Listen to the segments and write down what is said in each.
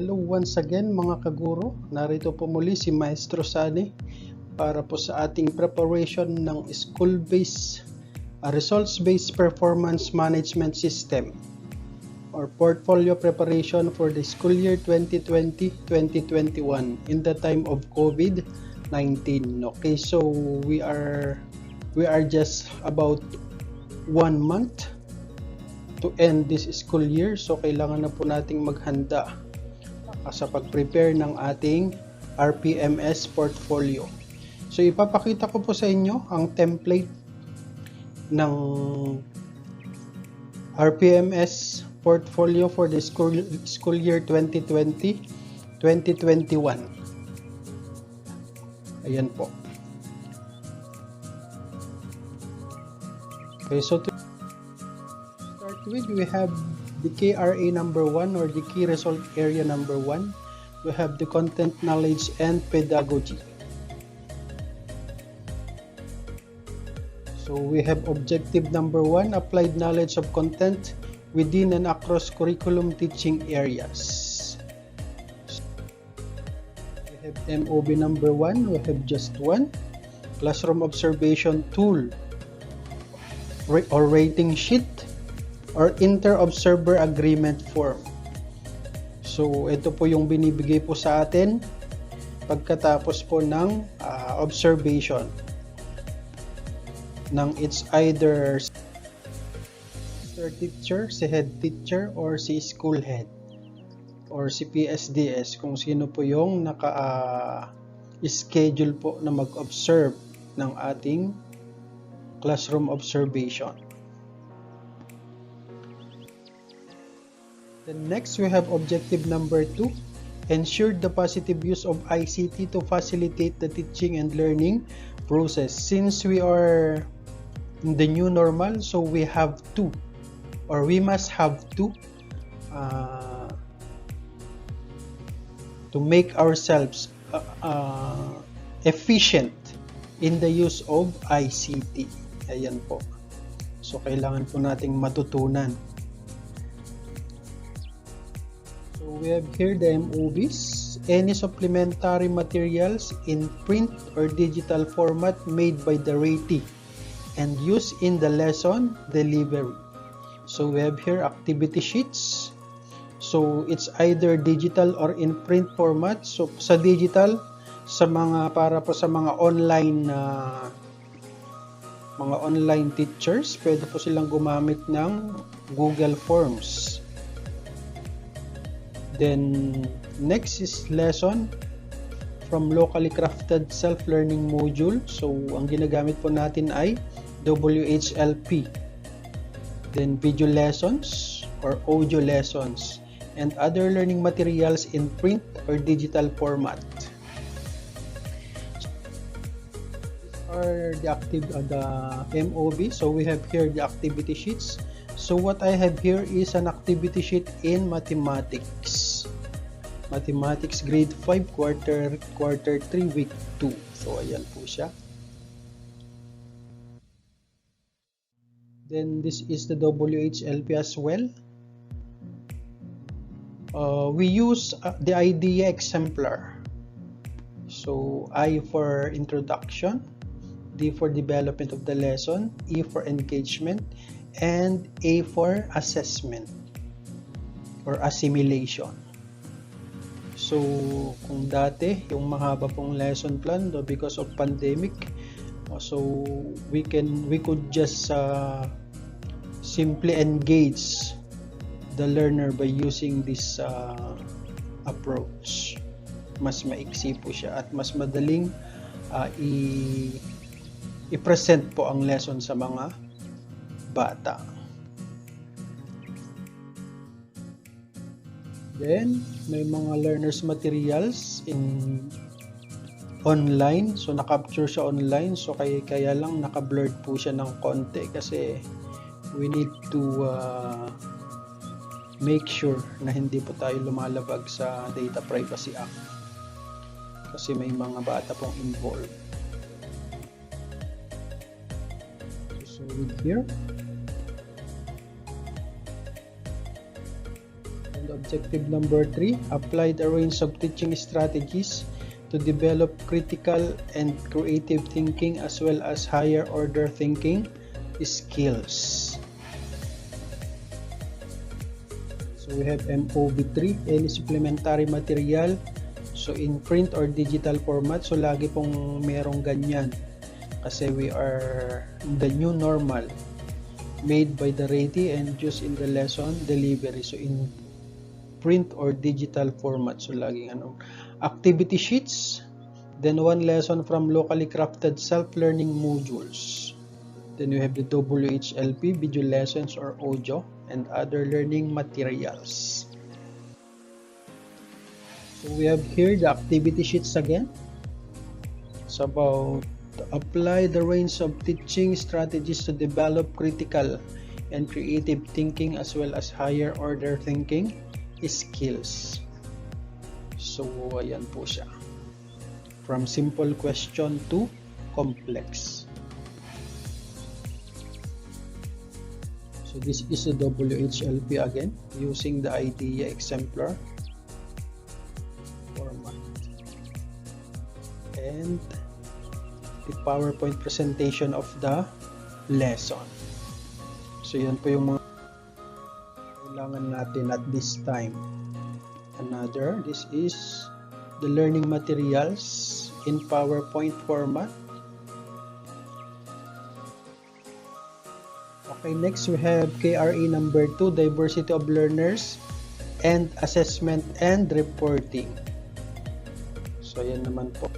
Hello once again mga kaguro, narito po muli si Maestro Sani para po sa ating preparation ng school-based results-based performance management system or portfolio preparation for the school year 2020-2021 in the time of COVID-19. Okay, so we are just about 1 month to end this school year, so kailangan na po nating maghanda sa pag-prepare ng ating RPMS portfolio. So ipapakita ko po sa inyo ang template ng RPMS portfolio for the school year 2020-2021. Ayan po. Okay, so to start with, we have the KRA number 1 or the key result area number 1. We have the content, knowledge, and pedagogy. So we have objective number 1, applied knowledge of content within and across curriculum teaching areas. We have MOB number 1, we have just one, classroom observation tool or rating sheet or inter-observer agreement form. So ito po yung binibigay po sa atin pagkatapos po ng observation ng it's either teacher, si head teacher, or si school head or si PSDS kung sino po yung schedule po na mag-observe ng ating classroom observation. Then next, we have objective number 2, ensure the positive use of ICT to facilitate the teaching and learning process. Since we are in the new normal, so we have to, or we must have to make ourselves efficient in the use of ICT. Ayan po. So kailangan po nating matutunan. So we have here the MOBs. Any supplementary materials in print or digital format made by the ratee and used in the lesson delivery. So we have here activity sheets. So it's either digital or in print format. So sa digital, para po sa mga online teachers, pwede po silang gumamit ng Google Forms. Then next is lesson from locally crafted self-learning module. So ang ginagamit po natin ay WHLP. Then video lessons or audio lessons and other learning materials in print or digital format. These are the MOB. So we have here the activity sheets. So what I have here is an activity sheet in mathematics. Mathematics grade 5 quarter 3 week 2. So ayan po siya. Then this is the WHLP as well. We use the idea exemplar. So I for introduction, D for development of the lesson, E for engagement, and A for assessment or assimilation. So kung dati yung mahaba pong lesson plan because of pandemic, so we could just simply engage the learner by using this approach. Mas maiksi po siya at mas madaling i-present po ang lesson sa mga bata. Then may mga learners materials in online, so na-capture siya online, so kaya lang naka-blurred po siya ng konti kasi we need to make sure na hindi po tayo lumalabag sa Data Privacy Act kasi may mga bata pong involved. So with here Objective number 3, apply the range of teaching strategies to develop critical and creative thinking as well as higher order thinking skills. So we have MOB3, any supplementary material. So in print or digital format, so lagi pong merong ganyan. Kasi we are the new normal made by the ready and used in the lesson delivery. So in print or digital format, so laging activity sheets, then one lesson from locally crafted self-learning modules. Then you have the WHLP, video lessons or audio, and other learning materials. So we have here the activity sheets again. It's about apply the range of teaching strategies to develop critical and creative thinking as well as higher order thinking skills. So ayan po siya. From simple question to complex. So this is a WHLP again, using the idea exemplar format and the PowerPoint presentation of the lesson. So yan po yung mga kailangan natin at this time. Another, this is the learning materials in PowerPoint format. Okay, next we have KRE number 2, diversity of learners and assessment and reporting. So yan naman po.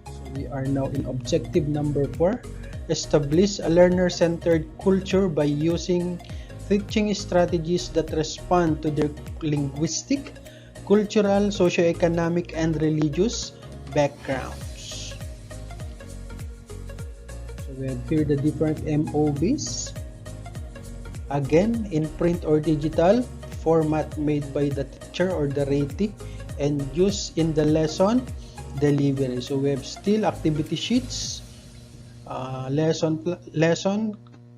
So we are now in objective number 4, establish a learner-centered culture by using teaching strategies that respond to their linguistic, cultural, socio-economic, and religious backgrounds. We have here the different MOBs. Again, in print or digital format made by the teacher or the ready and used in the lesson delivery. So we have still activity sheets, lesson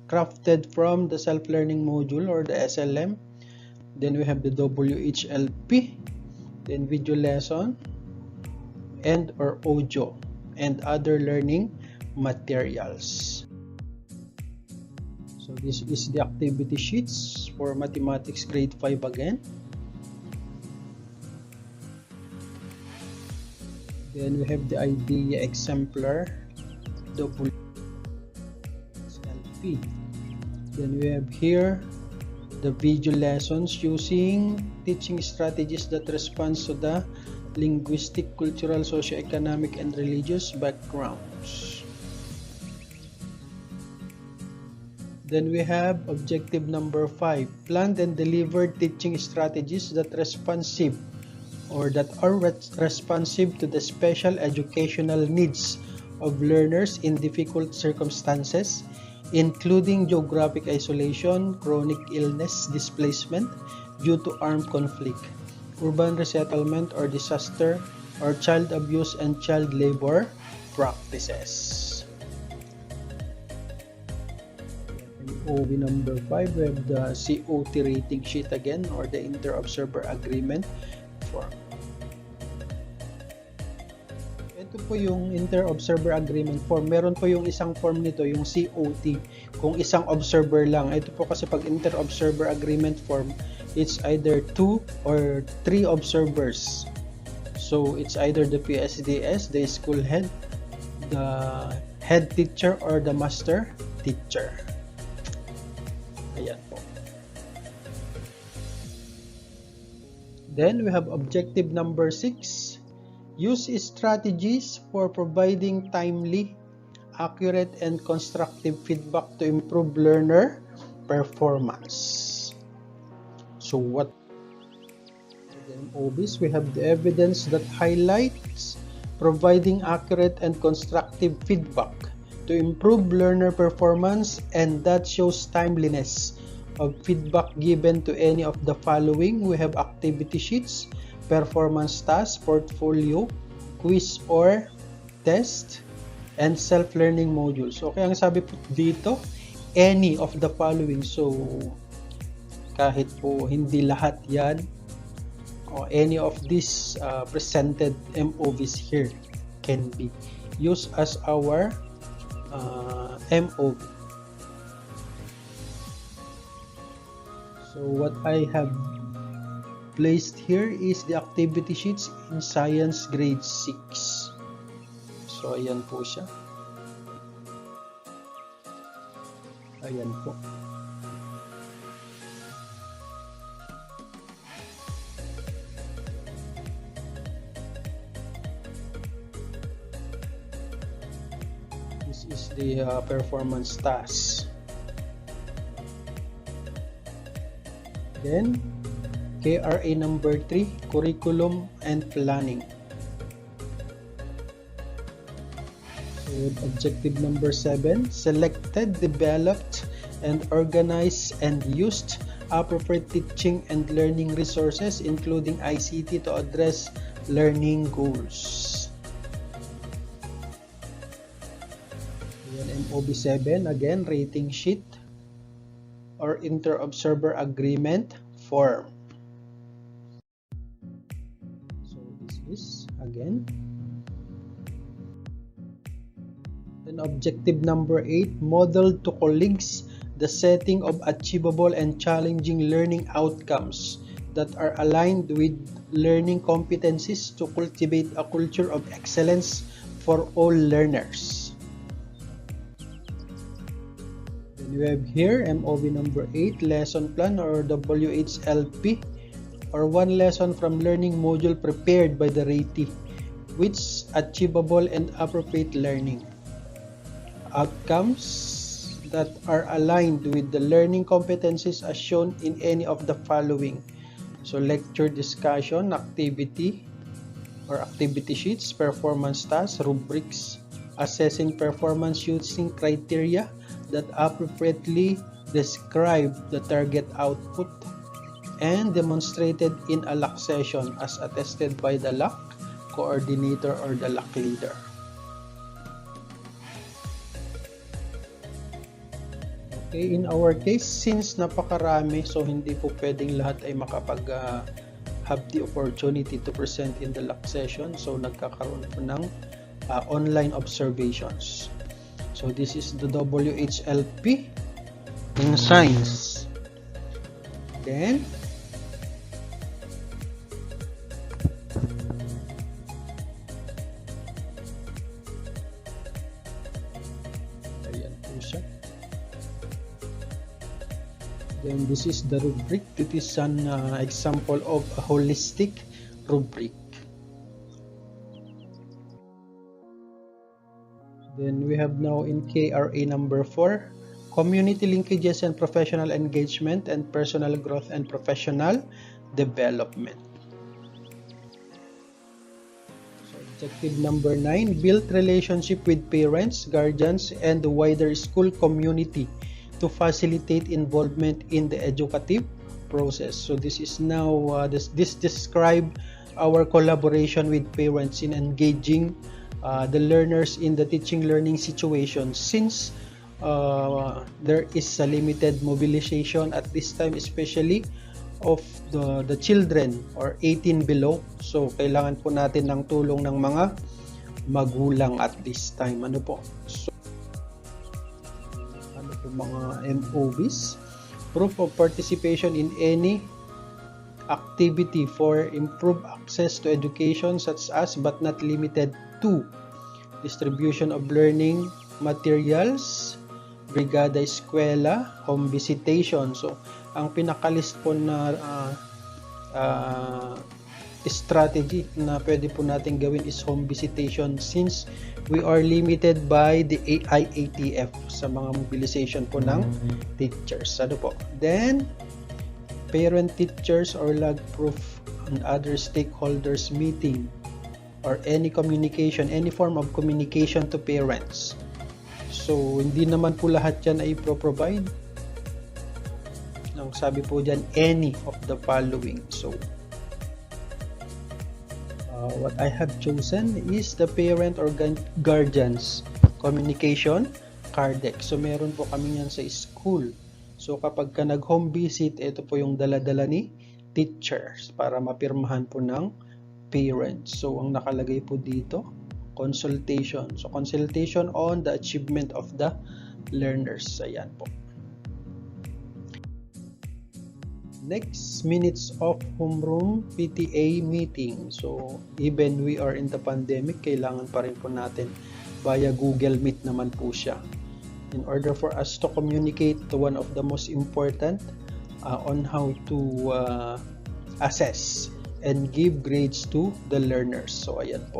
crafted from the self-learning module or the SLM. Then we have the WHLP, then video lesson and or audio and other learning materials. So this is the activity sheets for mathematics grade 5 again. Then we have the idea exemplar WHLP. Then we have here the video lessons using teaching strategies that responds to the linguistic, cultural, socio-economic, and religious backgrounds. Then we have objective number 5, planned and delivered teaching strategies that are responsive to the special educational needs of learners in difficult circumstances, including geographic isolation, chronic illness, displacement due to armed conflict, urban resettlement or disaster, or child abuse and child labor practices. OB number 5, we have the COT rating sheet again, or the inter-observer agreement form. Ito po yung inter-observer agreement form. Meron po yung isang form nito, yung COT, kung isang observer lang. Ito po kasi pag inter-observer agreement form, it's either 2 or 3 observers. So it's either the PSDS, the school head, the head teacher, or the master teacher. Ayan po. Then we have objective number 6. Use strategies for providing timely, accurate, and constructive feedback to improve learner performance. So what in OBs, we have the evidence that highlights providing accurate and constructive feedback to improve learner performance, and that shows timeliness of feedback given to any of the following. We have activity sheets, performance tasks, portfolio, quiz or test, and self-learning modules. Okay, ang sabi po dito, any of the following. So, kahit po hindi lahat yan or any of these presented MOVs here can be used as our MOV. So what I have placed here is the activity sheets in Science Grade 6. So ayan po siya. Ayan po. This is the performance task. Then KRA number 3, curriculum and planning. So objective number 7, selected, developed, and organized and used appropriate teaching and learning resources including ICT to address learning goals. Ayan, MOB 7, again, rating sheet or inter-observer agreement form. So this is again. Then objective number 8, model to colleagues the setting of achievable and challenging learning outcomes that are aligned with learning competencies to cultivate a culture of excellence for all learners. Then we have here MOV number 8, lesson plan or WHLP, or one lesson from learning module prepared by the ratee, which achievable and appropriate learning outcomes that are aligned with the learning competencies as shown in any of the following. So lecture, discussion, activity or activity sheets, performance tasks, rubrics, assessing performance using criteria that appropriately describe the target output, and demonstrated in a LAC session as attested by the LAC coordinator or the LAC leader. Okay, in our case, since napakarami, so hindi po pwedeng lahat ay have the opportunity to present in the LAC session. So nagkakaroon po ng online observations. So this is the WHLP in science. Then ayan po siya. Then this is the rubric. It is an example of a holistic rubric. Then we have now in KRA number 4, community linkages and professional engagement and personal growth and professional development. So objective number 9, build relationship with parents, guardians, and the wider school community to facilitate involvement in the educative process. So this is now this describe our collaboration with parents in engaging the learners in the teaching learning situation, since there is a limited mobilization at this time, especially of the children or 18 below. So kailangan po natin ng tulong ng mga magulang at this time. Ano po? So, ano po mga MOVs? Proof of participation in any activity for improved access to education, such as but not limited to distribution of learning materials, brigada eskwela, home visitation. So ang pinakalist po na strategy na pwede po natin gawin is home visitation, since we are limited by the IATF sa mga mobilization po ng teachers. Ano po? Then parent teachers or log proof and other stakeholders meeting or any communication, any form of communication to parents. So hindi naman po lahat yan ay provide. Ang sabi po dyan, any of the following. So what I have chosen is the parent or guardians communication card deck. So meron po kami yan sa school. So kapag ka nag-home visit, ito po yung dala-dala ni teachers para mapirmahan po ng parents. So ang nakalagay po dito, consultation. So consultation on the achievement of the learners. Ayan po. Next, minutes of homeroom PTA meeting. So even we are in the pandemic, kailangan pa rin po natin via Google Meet naman po siya. In order for us to communicate to one of the most important on how to assess and give grades to the learners. So ayan po.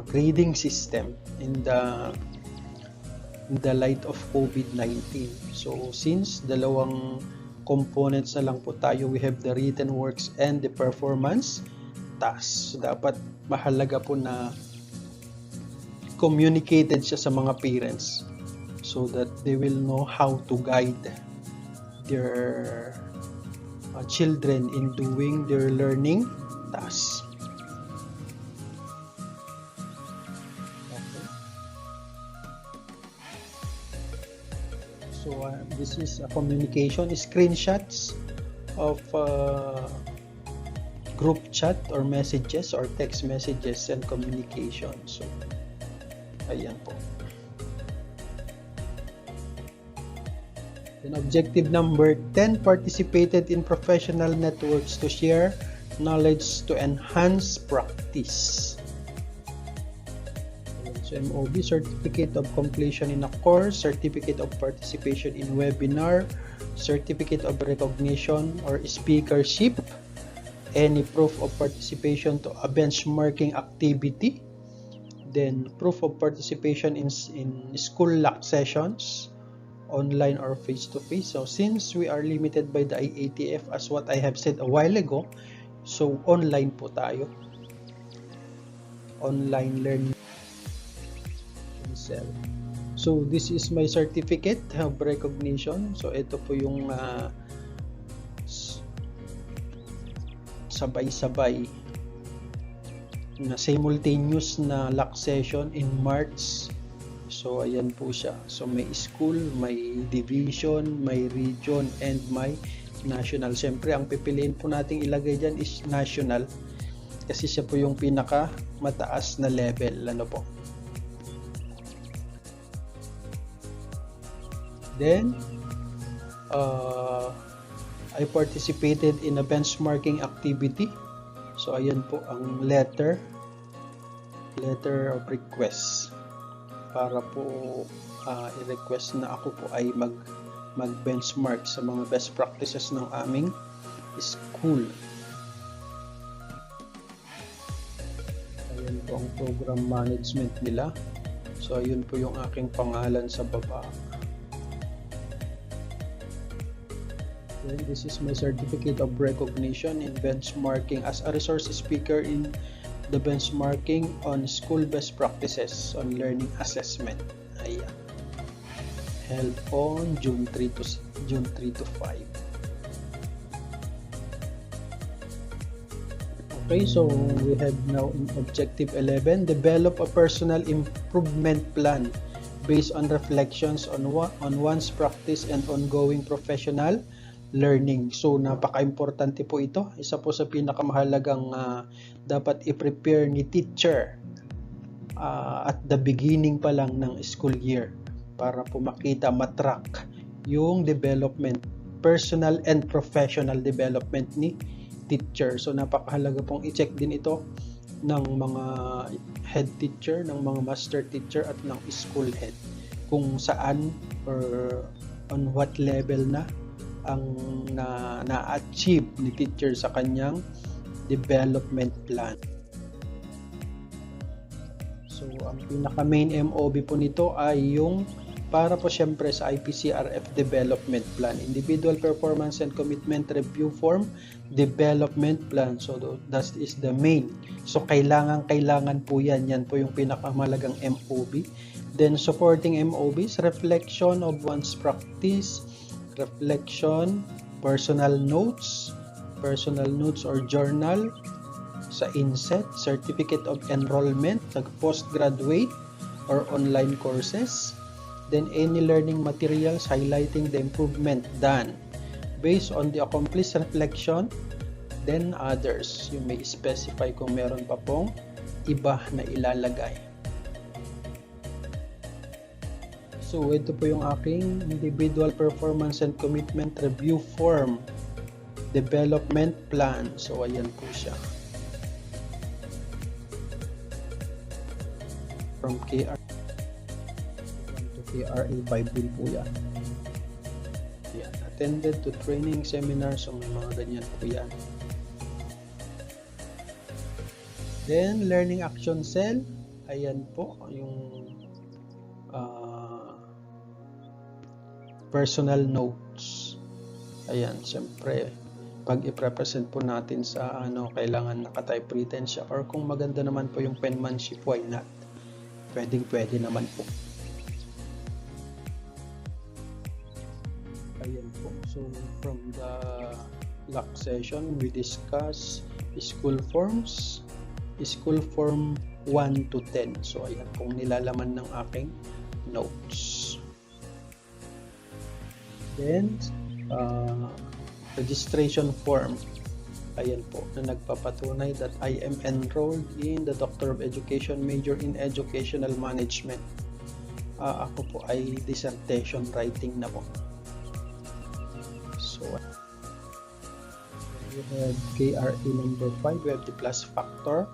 Grading system in the light of COVID-19. So since dalawang components na lang po tayo, we have the written works and the performance tasks. So, dapat mahalaga po na communicated siya sa mga parents so that they will know how to guide their children in doing their learning tasks. So this is a communication screenshots of group chat or messages or text messages and communication. So ayan po. Then objective number 10, participated in professional networks to share knowledge to enhance practice. So MOB, certificate of completion in a course, certificate of participation in webinar, certificate of recognition or speakership, any proof of participation to a benchmarking activity, then proof of participation in school lock sessions, online or face-to-face. So since we are limited by the IATF as what I have said a while ago, so online po tayo. Online learning. So this is my certificate of recognition. So ito po yung sabay-sabay na simultaneous na lock session in March. So ayan po siya. So may school, may division, may region, and may national. Siyempre ang pipiliin po nating ilagay dyan is national kasi siya po yung pinaka mataas na level. Ano po? Then I participated in a benchmarking activity. So ayan po ang letter of request para po i-request na ako po ay mag-benchmark sa mga best practices ng aming school. Ayan po ang program management nila. So ayun po yung aking pangalan sa baba. And this is my certificate of recognition in benchmarking as a resource speaker in the benchmarking on school best practices on learning assessment. Ayan. Held on June 3 to 5. Okay, so we have now in objective 11, develop a personal improvement plan based on reflections on one's practice and ongoing professional learning. So napaka-importante po ito. Isa po sa pinakamahalagang dapat i-prepare ni teacher at the beginning pa lang ng school year para po makita, matrack yung development, personal and professional development ni teacher. So napakahalaga pong i-check din ito ng mga head teacher, ng mga master teacher at ng school head kung saan or on what level na ang na-achieve ni teacher sa kanyang development plan. So ang pinaka main MOB po nito ay yung para po syempre sa IPCRF development plan, individual performance and commitment review form development plan. So that is the main. So kailangan po yan po yung pinakamalagang MOB. Then supporting MOBs, reflection of one's practice, reflection, personal notes or journal sa inset, certificate of enrollment sa postgraduate or online courses, then any learning materials highlighting the improvement done based on the accomplished reflection, then others. You may specify kung meron pa pong iba na ilalagay. So ito po yung aking individual performance and commitment review form development plan. So ayan po siya. From KR to KRA Bible po yan. Yan. Attended to training seminars. So may mga ganyan po yan. Then learning action cell. Ayan po yung personal notes. Ayan, siyempre pag i-represent po natin sa kailangan naka-typewritten siya, or kung maganda naman po yung penmanship, why not? Pwede naman po. Ayan po. So from the lock session, we discuss school forms, school form 1 to 10. So ayan pong nilalaman ng aking notes. Then registration form. Ayan po, na nagpapatunay that I am enrolled in the Doctor of Education major in Educational Management. Ako po ay dissertation writing na po. So we have KRA number 5, we have the plus factor.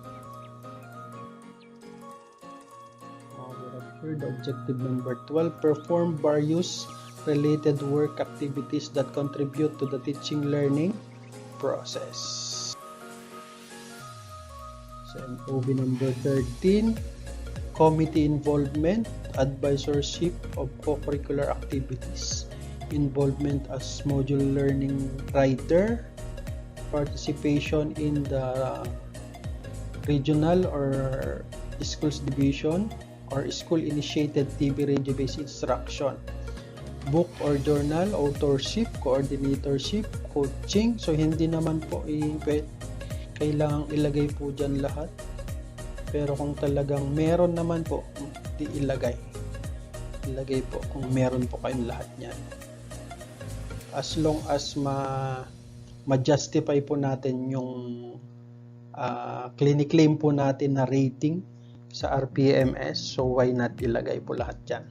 We have here the objective number 12, perform various related work activities that contribute to the teaching learning process. So MOV number 13, committee involvement, advisorship of co-curricular activities, involvement as module learning writer, participation in the regional or schools division or school initiated TV radio based instruction, book or journal, authorship, coordinatorship, coaching. So hindi naman po kailangang ilagay po dyan lahat, pero kung talagang meron naman po, di ilagay po kung meron po kayong lahat niyan, as long as ma-justify po natin yung clinic-claim po natin na rating sa RPMS. So why not ilagay po lahat dyan.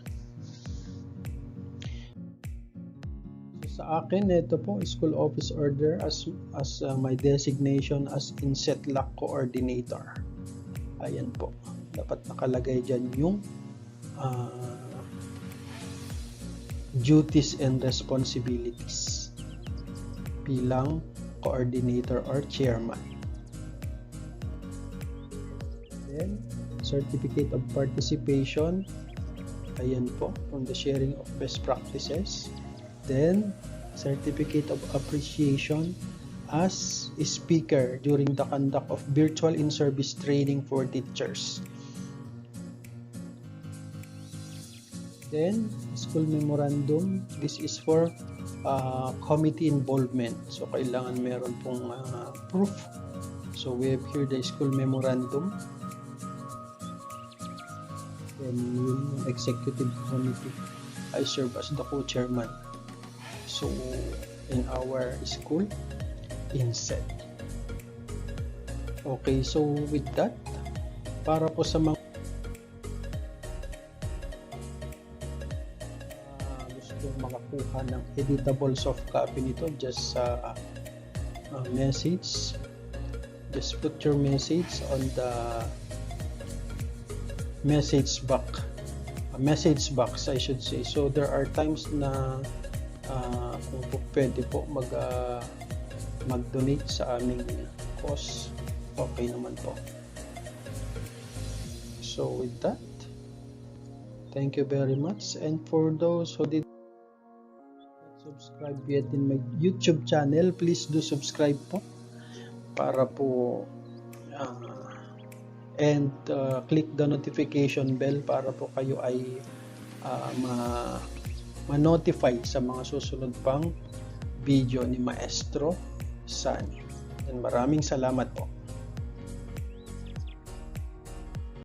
Sa akin, ito po, school office order as my designation as inset lock coordinator. Ayan po. Dapat nakalagay dyan yung duties and responsibilities bilang coordinator or chairman. Then, certificate of participation. Ayan po, from the sharing of best practices. Then, certificate of appreciation as a speaker during the conduct of virtual in-service training for teachers. Then, school memorandum. This is for committee involvement. So, kailangan meron pong proof. So, we have here the school memorandum. Then, yung executive committee. I serve as the co-chairman. So, in our school, inset. Okay, so with that, para po sa mga gusto makakuha ng editable soft copy nito, just message. Just put your message on the message box, I should say. So, there are times na kung po pwede po mag-donate sa aming cause, okay naman po. So with that, thank you very much, and for those who did not subscribe yet in my YouTube channel, please do subscribe po para po and click the notification bell para po kayo ay ma-notify sa mga susunod pang video ni Maestro Sunny. And maraming salamat po.